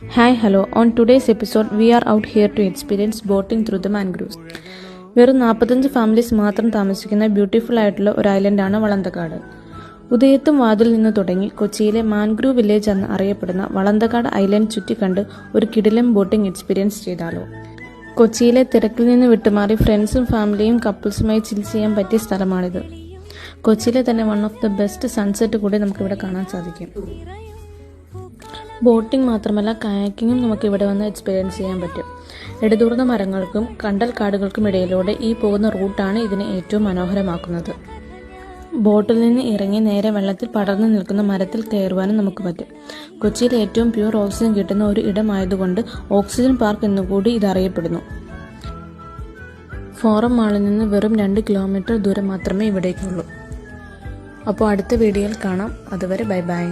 Hi, hello. On today's episode, we are out here to experience boating through the mangroves. വെറും 45 families മാത്രം താമസിക്കുന്ന beautiful ആയിട്ടുള്ള ഒരു ഐലൻഡാണ് വളന്തക്കാട്. ഉദയത്തും വാതിൽ നിന്ന് തുടങ്ങി കൊച്ചിയിലെ മാൻഗ്രൂവ് വില്ലേജ് എന്ന് അറിയപ്പെടുന്ന വളന്തക്കാട് ഐലൻഡ് ചുറ്റിക്കണ്ട് ഒരു കിടിലം ബോട്ടിംഗ് എക്സ്പീരിയൻസ് ചെയ്താലോ. കൊച്ചിയിലെ തിരക്കിൽ നിന്ന് വിട്ടുമാറി ഫ്രണ്ട്സും ഫാമിലിയും കപ്പിൾസുമായി ചിൽ ചെയ്യാൻ പറ്റിയ സ്ഥലമാണിത്. കൊച്ചിയിലെ തന്നെ one of the best sunset കൂടി നമുക്കിവിടെ കാണാൻ സാധിക്കും. ബോട്ടിംഗ് മാത്രമല്ല, കയാക്കിങ്ങും നമുക്ക് ഇവിടെ വന്ന് എക്സ്പീരിയൻസ് ചെയ്യാൻ പറ്റും. ഇടതൂർന്ന മരങ്ങൾക്കും കണ്ടൽ കാടുകൾക്കും ഇടയിലൂടെ ഈ പോകുന്ന റൂട്ടാണ് ഇതിനെ ഏറ്റവും മനോഹരമാക്കുന്നത്. ബോട്ടിൽ നിന്ന് ഇറങ്ങി നേരെ വെള്ളത്തിൽ പടർന്നു നിൽക്കുന്ന മരത്തിൽ കയറുവാനും നമുക്ക് പറ്റും. കൊച്ചിയിൽ ഏറ്റവും പ്യൂർ ഓക്സിജൻ കിട്ടുന്ന ഒരു ഇടമായതുകൊണ്ട് ഓക്സിജൻ പാർക്ക് എന്നുകൂടി ഇത് അറിയപ്പെടുന്നു. ഫോറം മാളിൽ നിന്ന് വെറും 2 കിലോമീറ്റർ ദൂരം മാത്രമേ ഇവിടേക്കുള്ളൂ. അപ്പോൾ അടുത്ത വീഡിയോയിൽ കാണാം. അതുവരെ ബൈ ബൈ.